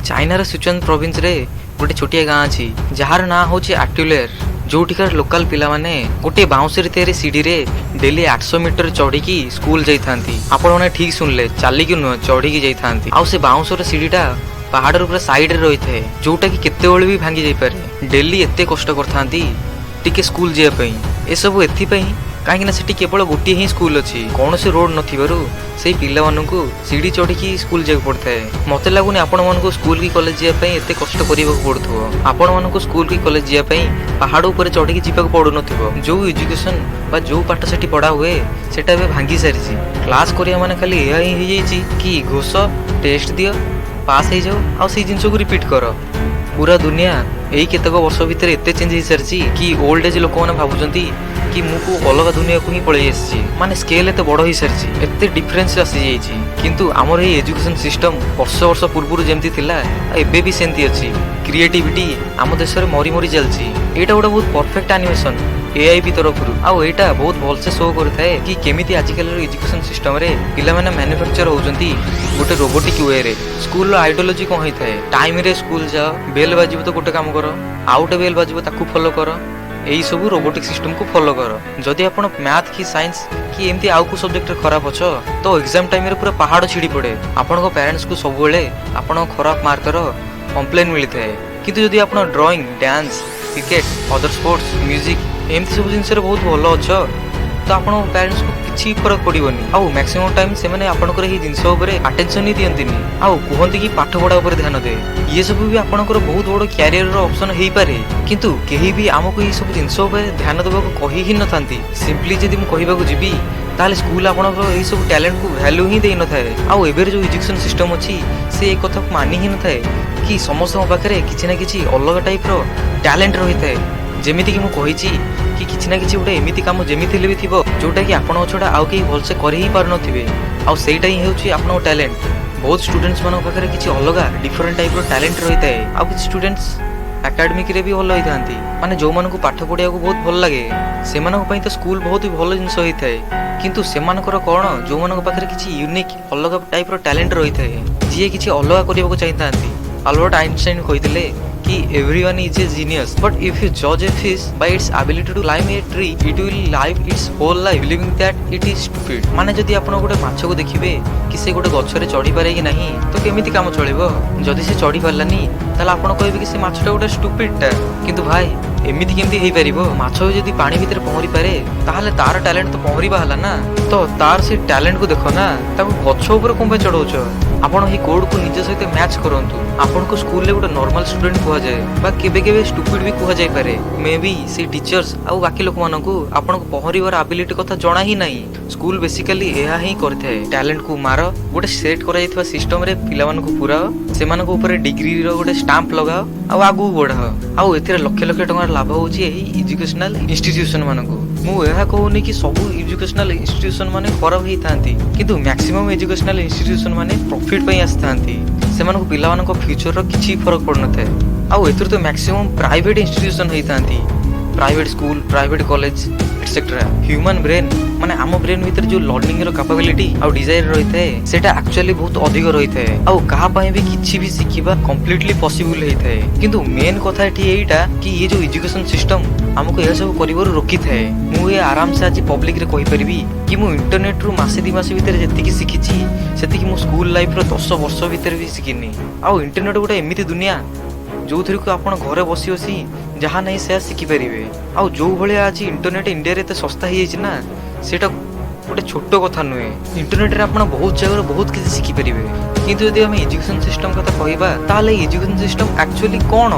चाइनार Sichuan province रे गोटे छोटिया गाँ अच्छी जार ना हूँ आर्टुलेर जोटिकार लोकल पिला माने गोटे बाउंस तैयारी सीढ़ी रे डेली 800 मीटर चढ़ी स्कूल जाइथांती। आपण माने ठीक सुनले चलिकी नुह चढ़ी जाइथांती। आउ से बाउंस सीढ़ीटा पहाड़ पूरा साइड रे रही है जोटा कि केते बेले भी भांगी जाई पारे। डेली एते कष्ट करथांती टिके स्कूल जिया पई। ए सब एथि कहीं ना सेठी केवल गोटे ही स्कूल अच्छी कौन से रोड नथिबारु से पिला मानकु सीढ़ी चढ़ी स्कूल जाक पड़ता है। मते लागुनी आपण मानकु स्कूल की कॉलेज जिया पई एते कष्ट करिबा पड़थो। आपण मानकु स्कूल की कॉलेज जिया पई पहाड़ ऊपर चढ़ी जीवा पड़ु नथिबो। जो एजुकेशन बा जो पाठ सेठी पढ़ा हुए सेटा बे भांगी सारिछि। क्लास करिया माने खाली एहा ही जाइछि कि घोष टेस्ट दियो पास हो जाओ आ से जिनस को रिपीट कर। पूरा दुनिया यही केतक वर्ष भितर एते चेंज हो सारी कि ओल्ड एज लोक मैंने भावुंट कि मुझे अलग दुनिया को ही पलि आसी माने स्केल एते बड़ हो सारी एते डिफरेंस आसी जाइए। किंतु आमर ये एजुकेशन सिस्टम वर्ष वर्ष पूर्व जमती थिला एबे भी सेमती अच्छी। क्रिएटिविटी आम देश में मरी मरी चलती। यहाँ गोटे बहुत परफेक्ट एनिमेशन एआई भी तरफ आईटा बहुत भलसे शो करता कि केमिति आजिकल एजुकेशन सिस्टम रे पिला माने मैन्युफैक्चर होउजंती गोटे रोबोटिक वे रे। स्कूल आइडियोलॉजी कौन होता है टाइम रे स्कूल जाओ बेल बाजिबो तो गोटे काम कर आउटे बेल बाजिबो ताकू फॉलो कर यही सब रोबोटिक सिस्टम को फॉलो कर। जदि आप मैथ की साइंस कि एमती आउ को सब्जेक्ट खराब अच्छ तो एग्जाम टाइम रे पूरा पहाड़ छिड़ी पड़े। आपण पेरेंट्स को सब बेले आपण खराब मार्कर कंप्लेन मिलता है। किंतु जदि आप drawing dance cricket other sports music एमती सब जिनस बहुत भल अच्छ तो आप पेरेंट्स को किसी फरक पड़ोनी। आउ मैक्सिमम टाइम से मैंने आपंकर ये जिनस अटेंशन ही दिखती आउ कहते कि पाठ पढ़ा उपर ध्यान दे। ये सब भी आपंकर बहुत बड़ क्यारियर ऑप्शन हो पारे किंतु कहीं भी आमको ये सब जिनस ध्यान देवा कही ही न था। सिंपली जब मुझे कहवाक जी ताले स्कूल आपनकर यही सब टैलेंट को वैल्यू ही दे न थाए। आउ एबेर जो एजुकेशन सिस्टम अच्छी से एक कथा मानी ही न थाए कि समस्त पाखे किसी ना किसी अलग टाइप रो टैलेंट रही है। जेमिति कि मुझे कि किसी ना किसी गोटे एमती कम जमी भी थी जोटा कि आपण छड़ा आउ कहीं भलसे कर ही पार नथिबे आउ सेटा ही होची आपन टैलेंट। बहुत स्टूडेंट्स मान पाखे किसी अलग डिफरेंट टाइप रो टैलेंट रही है। आउ किसी स्टूडेंट्स एकेडमिक रे भी भल होई थांती माने जो मानको पाठ पढ़िया को बहुत भल लगे से तो स्कूल बहुत ही भल जिनस होई थाए। किंतु सेमानकर कौन जो मान पाखे किसी यूनिक अलग टाइप रो टैलेंट रही है जी किसी अलग करने चाहिए। अल्बर्ट आइंस्टाइन कहते कि everyone is a genius but if you judge a fish by its ability to climb a tree it will live its whole life believing that it is stupid। माने जदि आपण गोटे माछ को देखिबे कि से गोटे गछरे चढ़ी पारे कि नहीं तो केमिति काम चलेबो। जदि से चढ़ी पारलानी ताले आपण कहबे कि से माछटा गोटे स्टूपिड टा। किंतु भाई एमिति केमिति हेई परिबो माछ जदि पानी भीतर पहरी पारे ताहले तार टैलेंट तो पहरिबा हला ना तो तार से टैलेंट को देखो ना ताको गछ ऊपर कोन पे चढ़ौछ। आपण ही कोड को निज सहित मैच करंतु। आपण को स्कूल ले गोटे नॉर्मल स्टूडेंट कहा जाए बा केबे केबे स्टूपिड भी कहा जाय पारे। मे बी से टीचर्स आउ बाकी लोक मानकू आपण को पहरिबार एबिलिटी कथा जणा ही नहीं। स्कूल बेसिकली एहा ही करथाय टैलेंट को मार गोटे सेट करा जायथवा सिस्टम रे पिला मानकू पुराओ सेमानकू ऊपर डिग्री रो गोटे स्टाम्प लगाओ आउ आगु बढ़ाओ आउ एथिरे लक्ष लक्ष टंकार लाभ होची एही एजुकेशनल इंस्टीट्यूशन मानकू। मु एहा कहूनी कि सब एजुकेशनल इंस्टीट्यूशन माने खराब ही थांती किंतु मैक्सिमम एजुकेशनल इंस्टीट्यूशन माने प्रॉफिट पई आस्थांती सेमानकू पिला मानको फ्यूचर रो किछि फरक पड़ न थाए। आउ एथुर तो मैक्सिमम प्राइवेट इंस्टीट्यूशन होई थांती private school private college etcetera. Human brain माने आम ब्रेन भीतर जो लर्निंग रो कैपेबिलिटी आउ डिजायर रही थाए सेटा एक्चुअली बहुत अधिक रही थाए आउ कहा पई भी किछि भी सिखिबा कंप्लीटली पॉसिबल होई थाए। किंतु मेन कथा एठी एटा कि ये जो एजुकेशन सिस्टम हमको यह सब करिवरु रोकी थाए। मु ये आराम से आज पब्लिक रे कहि परिबी कि मु इंटरनेट रु मासे दी मासे भीतर जति शिखिछि सेति मु स्कूल लाइफ रो 10 वर्ष भीतर भी शिखिनी। आउ इंटरनेट गोटे एमिति दुनिया जो थी को आपण घरे बसी बसी जहाँ नहीं से शिखिपारे। आउ जो भाया आज इंटरनेट इंडिया रे सस्ता हो जाए ना सेटा गोटे छोट कथा नुहे। इंटरनेट रे आपण बहुत जगह बहुत किसी शिखिपारे किंतु यदि आम एजुकेशन सिस्टम कथा कहबा ताले एजुकेशन सिस्टम एक्चुअली कौन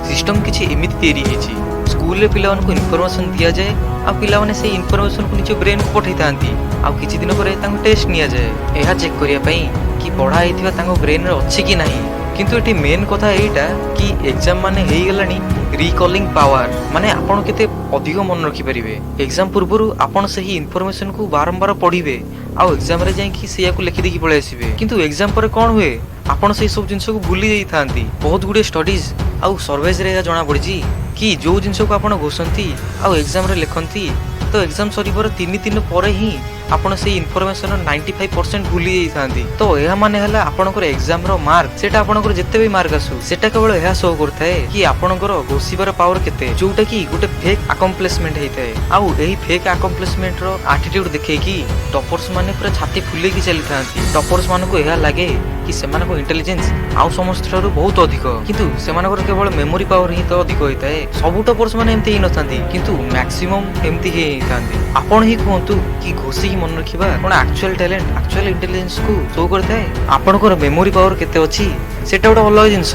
सिस्टम किसी एमिति तैयारी होइछि। स्कूल रे पिला को इनफॉरमेशन दिया जाए आ पिला माने से इनफॉरमेशन को निज ब्रेन को पठै थांती आ किछि दिन पर तांको टेस्ट निया जाए एहा चेक करिया पई कि पढ़ा हेतिबा तांको ब्रेन रे अछि कि नाही। किंतु एटी मेन कथा एटा कि एग्जाम माने हेई गलानी रिकॉलिंग पावर माने आपण केते अधिक मन रखि परिबे। एग्जाम पूर्वरु आपण सही इनफॉरमेशन को बारंबार पढ़िबे आउ एग्जाम रे जाई कि सेया को लिखि देखि पळे आसीबे। किंतु एग्जाम पर कोन हुए आपण सही सब जिंस को भूली जाई थांती। बहुत गुडे स्टडीज आउ सर्वेज रे जणा पड़िछि कि जो जिंस को आपण घोषंती आउ एग्जाम रे लिखंती तो एग्जाम सरी पर 3 दिन पर ही आपण से इनफॉरमेशन 95% भूली जाइथांती। तो यह माने हला आपनकर एग्जाम रो मार्क सेटा आपनकर जत्ते भी मार्क आसु सेटा केवल यह शो करथाय कि आपनकर घोषिबार पावर केते, जोटा कि गुटे फेक अकम्प्लिशमेंट हेइथाय। आउ एही फेक अकम्प्लिशमेंट रो एटीट्यूड देखै कि टॉपर्स माने पूरा छाती फुले की चली थांती। टॉपर्स माने को यह लागे कि सेमानको इंटेलिजेंस आउ समस्त ठारू बहुत अधिक, किंतु सेमानकर केवल मेमोरी पावर ही तो अधिक होइताय। सब टॉपर्स माने एमती ही नथांती, किंतु मैक्सिमम एमती ही थांती। आपण ही कहंतु कि घोषि ही मन रखिबा कोन एक्चुअल टैलेंट एक्चुअल इंटेलिजेंस को शो करथाय। आपनकर मेमोरी पावर केते अछि सेटा गोटे अलग जिंस,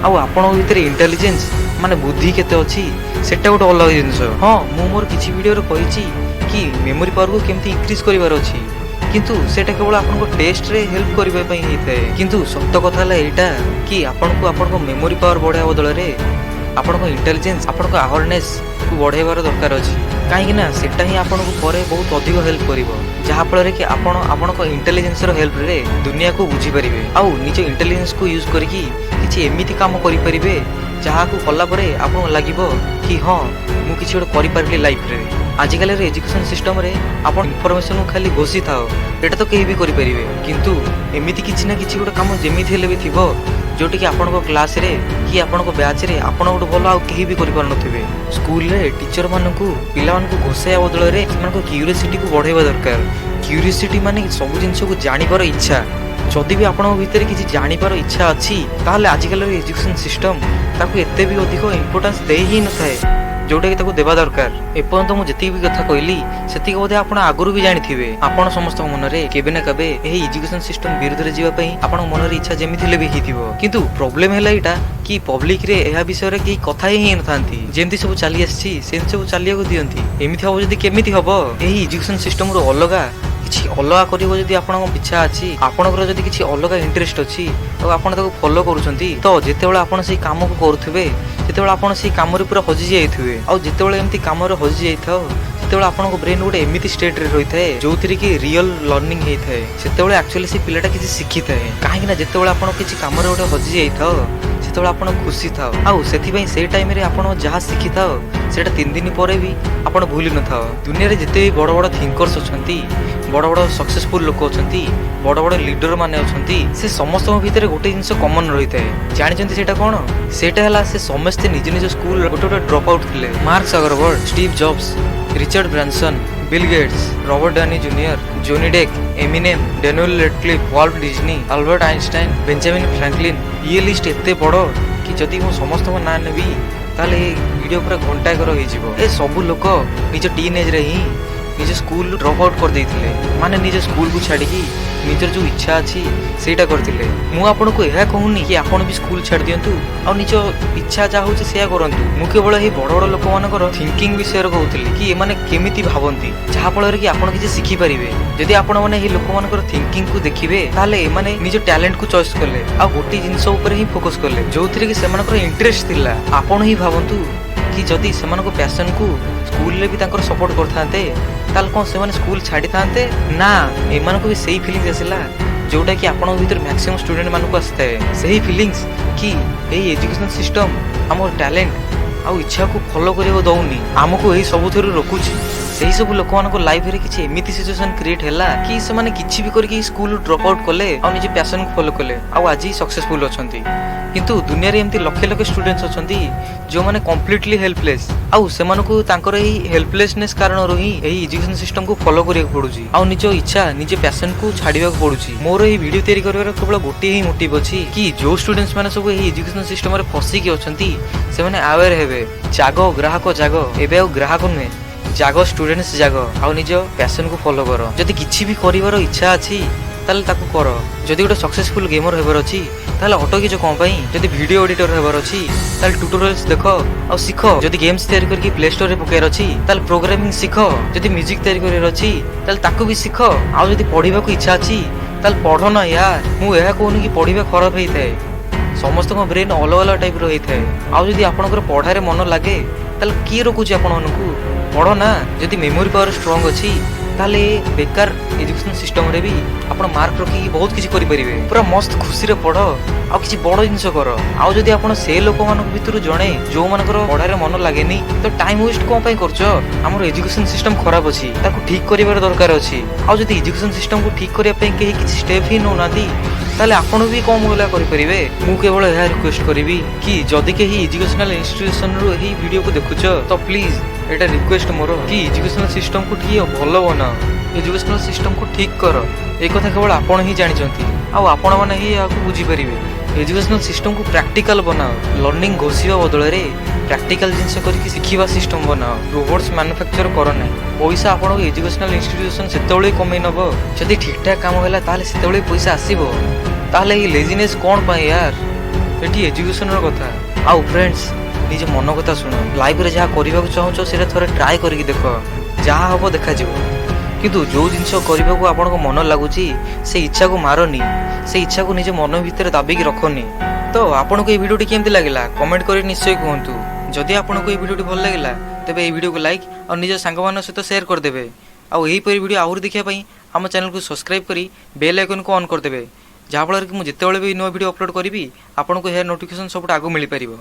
आउ आपण भितर इंटेलिजेंस माने बुद्धि केते अछि सेटा गोटे अलग जिंस। हां मु मोर किछि वीडियो रे कहिछि कि मेमोरी पावर को केमती इंक्रीज करिवार अछि, किंतु सेटा केवल आपनको टेस्ट रे हेल्प करबा पई हेइथाय। किंतु सत्य कथा ला एटा कि आपनको मेमोरी पावर बढ़ाया बदल रे आपनको इंटेलिजेंस आपनको अवेयरनेस को बढ़ाइबार दरकार अछि। काहे ना सेटा ही आपनको परे बहुत अधिक हेल्प करिवो, जहा फल कि आपनको इंटेलिजेंस रो हेल्प रे दुनिया को बुझी परिबे, आउ निज इंटेलिजेंस को यूज करके किछि एमिति काम करि परिबे जहा को कला परे आपन लागिवो कि हां मु किछि गोटे करि पारली लाइफ रे। आजिकल रे एजुकेशन सिस्टम रे आपन इनफॉरमेशन को खाली घोषि थाओ एटा तो केही भी करि परिबे, किंतु एमिति किछि ना किछि गोटे काम जेमिति हेले भी थिबो जोटी कि आपनको क्लास रे कि आपनको बैच रे आपण गोटे भलो आउ केही भी करि पार नथिबे। स्कूल रे टीचर मानकू पिला मानकू घोषाया बदल रे सेमानको क्यूरियोसिटी को बढ़ाइबा दरकार। क्यूरियोसिटी माने सब जिंस को जानिबार इच्छा। जदि भी आपण भीतर किछि जानिबार इच्छा अछि ताहले आजिकल रे एजुकेशन सिस्टम ताकू एते भी अधिक इंपोर्टेंस दे ही नथाय जोटा कि ताकू देबा दरकार। एपर्यंत मु जति भी कथा कहली सेति बोधे आपण आगुरु भी जानिथिबे। आपण समस्त मन रे केबे ना केबे एही एजुकेशन सिस्टम विरुद्ध रे जीवा पई आपण मन रे इच्छा जेमिति ले भी हिथिबो, किंतु प्रॉब्लम हैला इटा कि पब्लिक रे एहा विषय रे की कथा ही नथांती। जेमति सब चली आछि सेन सब चलिया को दियंती। एमिति हबो जदि केमिति हबो एही एजुकेशन सिस्टम रो अलगा किछि अलगा करिवो जदि आपनको इच्छा अछि आपनकर जदि किछि अलगा इंटरेस्ट अछि और आपण ताको फॉलो करूछंती तो जेतेबेला आपण सेही काम को करूथबे जेतेबेला आपण सेही काम रे पूरा हजि जाइथबे और जेतेबेला एमती काम रे हजि जाइथाओ सेतेबेला आपनको ब्रेन गोटे एमिति स्टेट रे रहिथाय जोथिरे कि रियल लर्निंग हेइथाय। सेतेबेला एक्चुअली से पिलाटा किछि सिखिथाय, काहे कि ना जेतेबेला आपण किछि काम रे गोटे हजि जाइथाओ सेतेबेला आपण खुशी थाओ आउ सेथि पई से टाइम रे आपण जहा सिखिथाओ सेटा 3 दिन परे भी आपण भूली न थाओ। दुनिया रे जते भी बड़ बड़ थिंकर्स अछंती बड़ बड़ सक्सेसफुल लोक अछंती बड़ बड़ लीडर माने अछंती से समस्त भीतर गोटे जिंस कॉमन रहिथाय। जानिचंती सेटा कोन सेटा हला से समस्त निज निज स्कूल गोटे गोटे ड्रॉप आउट थिले। Mark Zuckerberg, Steve Jobs, Richard Branson, Bill Gates, Robert Downey Junior, Johnny Depp, Eminem, Daniel Radcliffe, Walt Disney, Albert Einstein, Benjamin Franklin. ये लिस्ट एते बड़ कि जदि मु समस्त को ना नेबी ताले वीडियो पूरा घंटा कर होई जिवो। ए सब लोक निज टीन एज रे ही निज स्कूल ड्रॉप आउट कर देइथिले, माने निज स्कूल को छाडी की निजर जो इच्छा अछि सेटा करथिले। मु आपन को एहा कहूनी कि आपन भी स्कूल छाड़ दियंतु और निज इच्छा जा होचे सेया करंतु। मु केवल ही बड़ बड़ लोक मानकर थिंकिंग विषय रे कहउथिली कि ए माने केमिति भाबंती जहा फल रे कि आपन किछि सिखि परिबे। जदि आपन माने ही लोक मानकर थिंकिंग को देखिबे ताले ए माने निज टैलेंट को चॉइस करले आ गोटी जिंस ऊपर ही फोकस करले जोथिरे कि सेमानकर इंटरेस्ट थिला। आपन ही भाबंतु कि जदि सेमानको पैशन को स्कूल रे भी तांकर सपोर्ट करथांते ताल कोन से माने स्कूल छाडी थांते ना। एमानको भी सेही फीलिंग्स आसिला जोटा कि आपन भीतर मैक्सिमम स्टूडेंट मानको आस्ते सेही फीलिंग्स कि एही एजुकेशन सिस्टम हमर टैलेंट आ इच्छा को फॉलो करियो दउनी हमको एही सब थरु रोकुची। सेही सब लोक मानको लाइफ रे किछि एमिति सिचुएशन क्रिएट हैला कि से माने किछि भी करके स्कूल ड्रॉप आउट कले आ निजे पैशन को फॉलो कले आ आज सक्सेसफुल अछंती। किंतु दुनिया रे एमती लक्ष लक्ष स्टूडेंट्स अछंती जो माने कंप्लीटली हेल्पलेस आ से मानको तांकर एही हेल्पलेसनेस कारण रो ही एही एजुकेशन सिस्टम को फॉलो करियो पडुची आ निजो इच्छा निजे पैशन को छाडिबा को पडुची। मोर एही वीडियो तयारी करबार केवल गोटे ही मोटिव अछि कि जो स्टूडेंट्स माने सब एही एजुकेशन सिस्टम रे फसी के अछंती से माने अवेयर हेबे। जागो ग्राहक जागो एबे आ ग्राहक नुहे जागो स्टूडेंट्स जागो आ निज पैशन को फॉलो करो। जदि किछि भी करिवार इच्छा अछि ताले ताकू करो। जदि गोटे सक्सेसफुल गेमर हेबार अछि ताले ऑटो की जो कोन पई जदि वीडियो एडिटर हेबार अछि ताले ट्यूटोरियल्स देखो आ सिखो। जदि गेम्स तयारी करके प्ले स्टोर रे पकेर अछि ताले प्रोग्रामिंग सिखो। जदि म्यूजिक तयारी करिवार अछि ताले ताकू भी सिखो। आ जदि पढिबा को इच्छा अछि ताले पढो ना यार। मु एहा कोनी कि पढिबा खराब हेइ थाए समस्त को ब्रेन अलग अलग टाइप रो हेइ थाए। आ जदि आपनकर पढा रे मन लागे ताले की रोकुची आपन मनकू पढ़ो ना। जदि मेमोरी पावर स्ट्रांग अछि ताले बेकार एजुकेशन सिस्टम रे भी आपण मार्क रखी बहुत किसी करि परिबे पूरा मस्त खुशी रे पढ़ आ किसी बड़ जिंस कर आ जदि आपण से लोक मान भितर जणे जो मानकर पढ़ारे मन लागेनी तो टाइम वेस्ट कोन पई करछ हमर एजुकेशन सिस्टम खराब अछि ताको ठीक करिवार दरकार अछि आ जदि एजुकेशन सिस्टम को ठीक करिया पई केही किसी स्टेप ही नो नादी ताले आपण भी कम होला करि परिबे मु केवल यह रिक्वेस्ट करिवि कि जदि केही एजुकेशनल इंस्टीट्यूशन रो एही वीडियो को देखुछ तो प्लीज एटा रिक्वेस्ट मोर कि एजुकेशनल सिस्टम को ठीक भलो बना एजुकेशनल सिस्टम को ठीक कर एक कथा केवल आपण ही जानि चंती आ आपण माने ही याको बुझी परिबे एजुकेशनल सिस्टम को प्रैक्टिकल बनाओ लर्निंग घोषिबा बदल रे प्रैक्टिकल जिंस करके शिखिबा सिस्टम बनाओ रोबोट्स मैन्युफैक्चर कर ना पैसा आपण एजुकेशनल इंस्टीट्यूशन सेतेबेले कमे नबो जदि ठीक ठाक काम होला ताले सेतेबेले पैसा आसीबो ताले ही लेजीनेस कोन पाए यार एटी एजुकेशन रो कथा आ फ्रेंड्स निज मन कथा सुन लाइफ रे जहा करबा को चाहौ सेटा थोड़े ट्राई करके देखो जहा हबो देखा जिवो किंतु जो जिंस करबा को आपण को मन लागुची से इच्छा को मारनी से इच्छा को निज मन भीतर दाबी की रखनी तो आपण को ए वीडियो केमती लागला कमेंट करी निश्चय कहंतु जदि आपण को ए वीडियो भल लागला तबे ए वीडियो को लाइक और निज संग मान सहित शेयर कर देबे आ एही पर वीडियो आउर देखिया पई हम चैनल को सब्सक्राइब करी बेल आइकन को ऑन कर देबे जहा फल कि मु जेतेबेले भी नो वीडियो अपलोड करी आपण को हेयर नोटिफिकेशन सब आगो मिल परिबो।